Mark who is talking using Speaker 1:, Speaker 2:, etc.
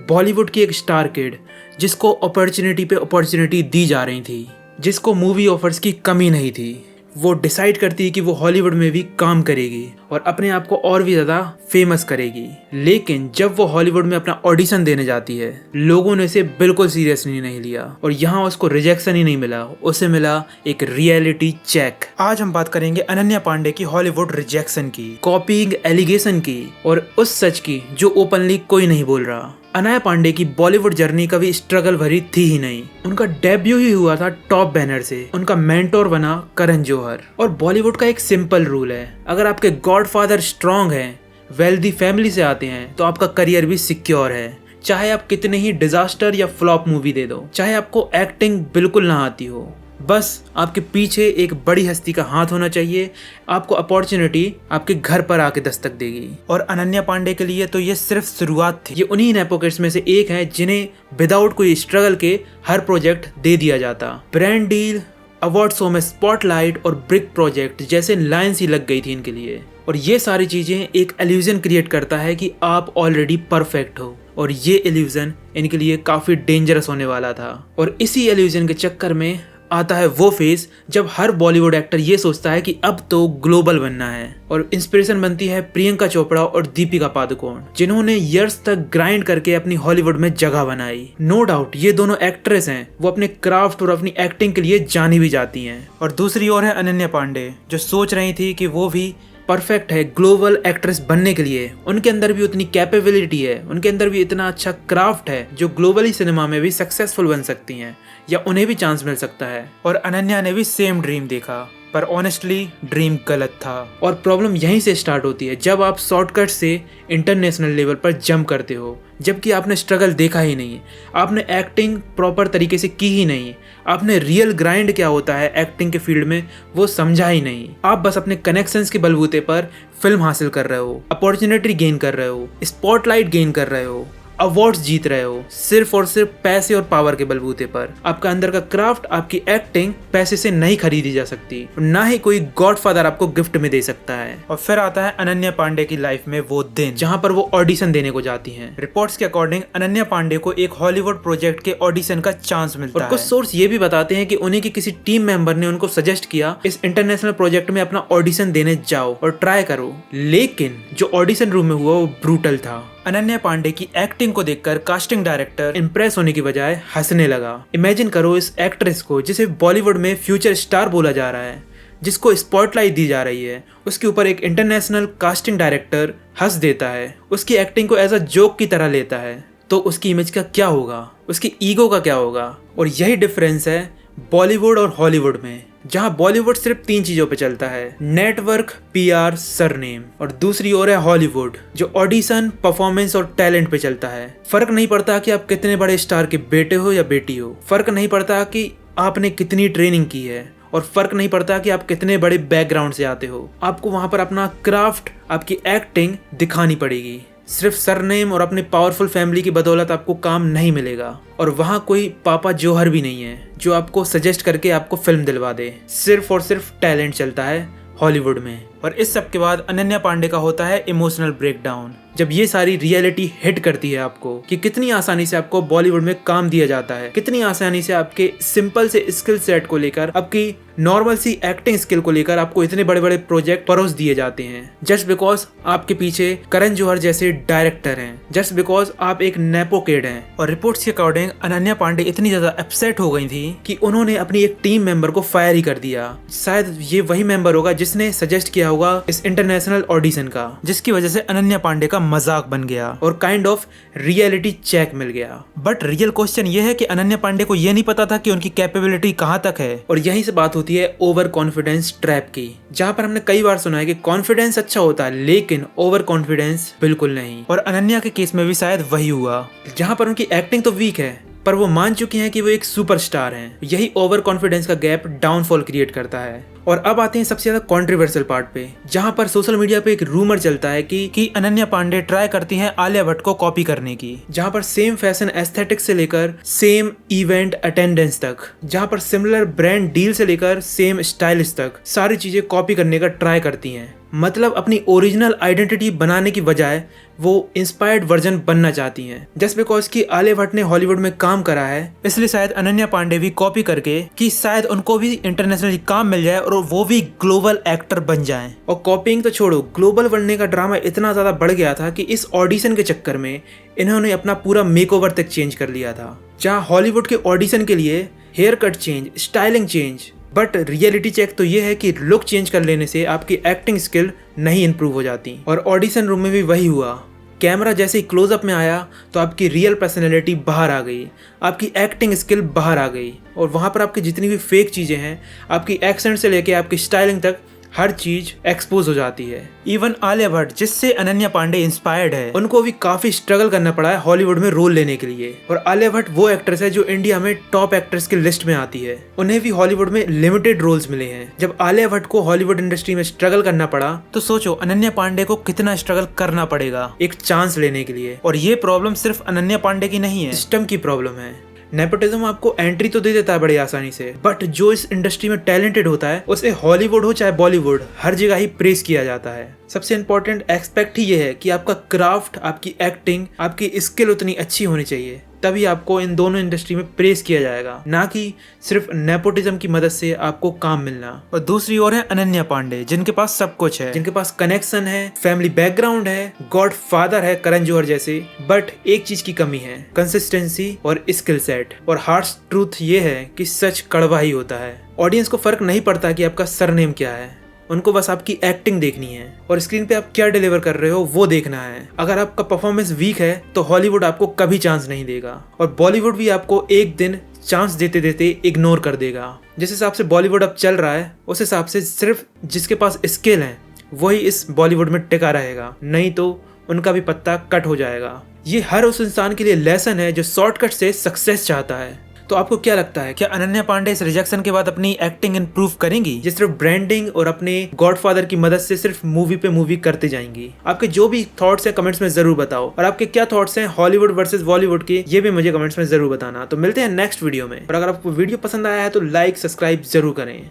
Speaker 1: बॉलीवुड की एक star kid जिसको अपॉर्चुनिटी पे अपॉर्चुनिटी दी जा रही थी, जिसको मूवी ऑफर्स की कमी नहीं थी, वो डिसाइड करती है कि वो हॉलीवुड में भी काम करेगी और अपने आप को और भी ज़्यादा फेमस करेगी। लेकिन जब वो हॉलीवुड में अपना ऑडिशन देने जाती है, लोगों ने इसे बिल्कुल सीरियसली नहीं लिया और यहाँ उसको रिजेक्शन ही नहीं मिला, उसे मिला एक रियलिटी चेक। आज हम बात करेंगे अनन्या पांडे की हॉलीवुड रिजेक्शन की, कॉपीइंग एलिगेशन की और उस सच की जो ओपनली कोई नहीं बोल रहा। अनन्या पांडे की बॉलीवुड जर्नी कभी स्ट्रगल भरी थी ही नहीं। उनका डेब्यू ही हुआ था टॉप बैनर से, उनका मेंटोर बना करण जौहर। और बॉलीवुड का एक सिंपल रूल है, अगर आपके गॉडफादर स्ट्रॉन्ग हैं, वेल्दी फैमिली से आते हैं, तो आपका करियर भी सिक्योर है। चाहे आप कितने ही डिजास्टर या फ्लॉप मूवी दे दो, चाहे आपको एक्टिंग बिल्कुल ना आती हो, बस आपके पीछे एक बड़ी हस्ती का हाथ होना चाहिए, आपको अपॉर्चुनिटी आपके घर पर आके दस्तक देगी। और अनन्या पांडे के लिए तो ये सिर्फ शुरुआत थी। ये उन्हीं नेपोकिड्स में से एक है जिन्हें विदाउट कोई स्ट्रगल के हर प्रोजेक्ट दे दिया जाता। ब्रांड डील, अवार्ड शो में स्पॉटलाइट और ब्रिक प्रोजेक्ट जैसे लाइन्स ही लग गई थी इनके लिए। और ये सारी चीजें एक इल्यूजन क्रिएट करता है कि आप ऑलरेडी परफेक्ट हो, और ये इल्यूजन इनके लिए काफी डेंजरस होने वाला था। और इसी इल्यूजन के चक्कर में आता है वो फेज जब हर बॉलीवुड एक्टर ये सोचता है कि अब तो ग्लोबल बनना है। और इंस्पिरेशन बनती है प्रियंका चोपड़ा और दीपिका पादुकोण, जिन्होंने ईयर्स तक ग्राइंड करके अपनी हॉलीवुड में जगह बनाई। नो डाउट ये दोनों एक्ट्रेस हैं, वो अपने क्राफ्ट और अपनी एक्टिंग के लिए जानी भी जाती हैं। और दूसरी ओर है अनन्या पांडे, जो सोच रही थी कि वो भी परफेक्ट है ग्लोबल एक्ट्रेस बनने के लिए। उनके अंदर भी उतनी कैपेबिलिटी है, उनके अंदर भी इतना अच्छा क्राफ्ट है जो ग्लोबली सिनेमा में भी सक्सेसफुल बन सकती हैं या उन्हें भी चांस मिल सकता है। और अनन्या ने भी सेम ड्रीम देखा, पर ऑनेस्टली ड्रीम गलत था। और प्रॉब्लम यहीं से स्टार्ट होती है, जब आप शॉर्टकट से इंटरनेशनल लेवल पर जंप करते हो, जबकि आपने स्ट्रगल देखा ही नहीं, आपने एक्टिंग प्रॉपर तरीके से की ही नहीं, आपने रियल ग्राइंड क्या होता है एक्टिंग के फील्ड में वो समझा ही नहीं। आप बस अपने कनेक्शंस के बलबूते पर फिल्म हासिल कर रहे हो, अपॉर्चुनिटी गेन कर रहे हो, स्पॉटलाइट गेन कर रहे हो, अवार्ड्स जीत रहे हो, सिर्फ और सिर्फ पैसे और पावर के बलबूते पर। आपका अंदर का क्राफ्ट, आपकी एक्टिंग पैसे से नहीं खरीदी जा सकती, ना ही कोई गॉडफादर आपको गिफ्ट में दे सकता है। और फिर आता है अनन्या पांडे की लाइफ में वो दिन जहां पर वो ऑडिशन देने को जाती हैं। रिपोर्ट्स के अकॉर्डिंग अनन्या पांडे को एक हॉलीवुड प्रोजेक्ट के ऑडिशन का चांस मिलता है। कुछ सोर्स ये भी बताते हैं कि उन्हीं की किसी टीम मेंबर ने उनको सजेस्ट किया, इस इंटरनेशनल प्रोजेक्ट में अपना ऑडिशन देने जाओ और ट्राई करो। लेकिन जो ऑडिशन रूम में हुआ वो ब्रूटल था। अनन्या पांडे की एक्टिंग को देखकर कास्टिंग डायरेक्टर इंप्रेस होने की बजाय हंसने लगा। इमेजिन करो इस एक्ट्रेस को जिसे बॉलीवुड में फ्यूचर स्टार बोला जा रहा है, जिसको स्पॉटलाइट दी जा रही है, उसके ऊपर एक इंटरनेशनल कास्टिंग डायरेक्टर हंस देता है, उसकी एक्टिंग को एज अ जोक की तरह लेता है, तो उसकी इमेज का क्या होगा, उसकी ईगो का क्या होगा। और यही डिफरेंस है बॉलीवुड और हॉलीवुड में, जहां बॉलीवुड सिर्फ 3 चीजों पे चलता है, नेटवर्क, पीआर, सरनेम। और दूसरी ओर है हॉलीवुड, जो ऑडिशन, परफॉर्मेंस और टैलेंट पे चलता है। फर्क नहीं पड़ता कि आप कितने बड़े स्टार के बेटे हो या बेटी हो, फर्क नहीं पड़ता कि आपने कितनी ट्रेनिंग की है, और फर्क नहीं पड़ता कि आप कितने बड़े बैकग्राउंड से आते हो, आपको वहां पर अपना क्राफ्ट, आपकी एक्टिंग दिखानी पड़ेगी। सिर्फ सरनेम और अपने पावरफुल फैमिली की बदौलत आपको काम नहीं मिलेगा। और वहाँ कोई पापा जौहर भी नहीं है जो आपको सजेस्ट करके आपको फिल्म दिलवा दे। सिर्फ और सिर्फ टैलेंट चलता है हॉलीवुड में। और इस सब के बाद अनन्या पांडे का होता है इमोशनल ब्रेकडाउन, जब ये सारी रियलिटी हिट करती है आपको कि कितनी आसानी से आपको बॉलीवुड में काम दिया जाता है, कितनी आसानी से आपके सिंपल से स्किल सेट को लेकर, आपकी नॉर्मल सी एक्टिंग स्किल को लेकर आपको इतने बड़े बड़े प्रोजेक्ट परोस दिए जाते हैं, जस्ट बिकॉज आपके पीछे करण जौहर जैसे डायरेक्टर हैं, जस्ट बिकॉज आप एक नेपो किड हैं। और रिपोर्ट्स के अकॉर्डिंग अनन्या पांडे इतनी ज्यादा अपसेट हो गई थी कि उन्होंने अपनी एक टीम मेंबर को फायर ही कर दिया। शायद ये वही मेंबर होगा जिसने सजेस्ट किया होगा इस इंटरनेशनल ऑडिशन का, जिसकी वजह से अनन्या पांडे का मजाक बन गया और काइंड ऑफ रियलिटी चेक मिल गया। बट रियल क्वेश्चन ये है कि अनन्या पांडे को ये नहीं पता था कि उनकी कैपेबिलिटी कहाँ तक है। और यहीं से बात होती है ओवर कॉन्फिडेंस ट्रैप की, जहां पर हमने कई बार सुना है कि कॉन्फिडेंस अच्छा होता है लेकिन ओवर कॉन्फिडेंस बिल्कुल नहीं। और अनन्या के केस में भी शायद वही हुआ, जहां पर उनकी एक्टिंग तो वीक है पर वो मान चुकी हैं कि वो एक सुपरस्टार हैं। यही ओवर कॉन्फिडेंस का गैप डाउनफॉल क्रिएट करता है। और अब आते हैं सबसे ज्यादा कंट्रोवर्शियल पार्ट पे, जहां पर सोशल मीडिया पे एक रूमर चलता है कि अनन्या पांडे ट्राई करती हैं आलिया भट्ट को कॉपी करने की, जहां पर सेम फैशन एस्थेटिक्स से लेकर सेम इवेंट अटेंडेंस तक, जहां पर सिमिलर ब्रांड डील से लेकर सेम स्टाइलिश तक सारी चीजें कॉपी करने का ट्राई करती हैं। मतलब अपनी ओरिजिनल आइडेंटिटी बनाने की बजाय वो इंस्पायर्ड वर्जन बनना चाहती हैं। जस्ट बिकॉज कि आलिया भट्ट ने हॉलीवुड में काम करा है, इसलिए शायद अनन्या पांडे भी कॉपी करके कि शायद उनको भी इंटरनेशनली काम मिल जाए और वो भी ग्लोबल एक्टर बन जाएं। और कॉपीइंग तो छोड़ो, ग्लोबल बनने का ड्रामा इतना ज्यादा बढ़ गया था कि इस ऑडिशन के चक्कर में इन्होंने अपना पूरा मेकओवर तक चेंज कर लिया था। जहाँ हॉलीवुड के ऑडिशन के लिए hair cut change, styling change, but reality check तो ये है कि लुक चेंज कर लेने से आपकी एक्टिंग स्किल नहीं इंप्रूव हो जाती। और ऑडिशन रूम में भी वही हुआ, कैमरा जैसे ही क्लोजअप में आया तो आपकी रियल पर्सनैलिटी बाहर आ गई, आपकी एक्टिंग स्किल बाहर आ गई और वहाँ पर आपकी जितनी भी फेक चीज़ें हैं, आपकी एक्सेंट से लेके आपकी स्टाइलिंग तक हर चीज एक्सपोज हो जाती है। इवन आलिया भट्ट, जिससे अनन्या पांडे इंस्पायर्ड है, उनको भी काफी स्ट्रगल करना पड़ा है हॉलीवुड में रोल लेने के लिए। और आलिया भट्ट वो एक्ट्रेस है जो इंडिया में टॉप एक्ट्रेस की लिस्ट में आती है। उन्हें भी हॉलीवुड में लिमिटेड रोल्स मिले हैं। जब आलिया भट्ट को हॉलीवुड इंडस्ट्री में स्ट्रगल करना पड़ा तो सोचो अनन्या पांडे को कितना स्ट्रगल करना पड़ेगा एक चांस लेने के लिए। और ये प्रॉब्लम सिर्फ अनन्या पांडे की नहीं है, सिस्टम की प्रॉब्लम है। नेपोटिज्म आपको एंट्री तो दे देता है बड़ी आसानी से, बट जो इस इंडस्ट्री में टैलेंटेड होता है उसे हॉलीवुड हो चाहे बॉलीवुड हर जगह ही प्रेस किया जाता है। सबसे इंपॉर्टेंट एस्पेक्ट ही ये है कि आपका क्राफ्ट, आपकी एक्टिंग, आपकी स्किल उतनी अच्छी होनी चाहिए, तभी आपको इन दोनों इंडस्ट्री में प्रेस किया जाएगा, ना कि सिर्फ नेपोटिज्म की मदद से आपको काम मिलना। और दूसरी ओर है अनन्या पांडे, जिनके पास सब कुछ है, जिनके पास कनेक्शन है, फैमिली बैकग्राउंड है, गॉड फादर है करण जौहर जैसे, बट एक चीज की कमी है, कंसिस्टेंसी और स्किल सेट। और हार्श ट्रूथ ये है कि सच कड़वा ही होता है। ऑडियंस को फर्क नहीं पड़ता कि आपका सरनेम क्या है, उनको बस आपकी एक्टिंग देखनी है और स्क्रीन पे आप क्या डिलीवर कर रहे हो वो देखना है। अगर आपका परफॉर्मेंस वीक है तो हॉलीवुड आपको कभी चांस नहीं देगा और बॉलीवुड भी आपको एक दिन चांस देते देते इग्नोर कर देगा। जिस हिसाब से बॉलीवुड अब चल रहा है उस हिसाब से सिर्फ जिसके पास स्किल है वही इस बॉलीवुड में टिका रहेगा, नहीं तो उनका भी पत्ता कट हो जाएगा। ये हर उस इंसान के लिए लेसन है जो शॉर्टकट से सक्सेस चाहता है। तो आपको क्या लगता है, क्या अनन्या पांडे इस रिजेक्शन के बाद अपनी एक्टिंग इंप्रूव करेंगी, ये सिर्फ ब्रांडिंग और अपने गॉडफादर की मदद से सिर्फ मूवी पे मूवी करते जाएंगी? आपके जो भी थॉट्स हैं कमेंट्स में जरूर बताओ और आपके क्या थॉट्स हैं हॉलीवुड वर्सेस बॉलीवुड के, ये भी मुझे कमेंट्स में जरूर बताना। तो मिलते हैं नेक्स्ट वीडियो में। और अगर आपको वीडियो पसंद आया है तो लाइक सब्सक्राइब जरूर करें।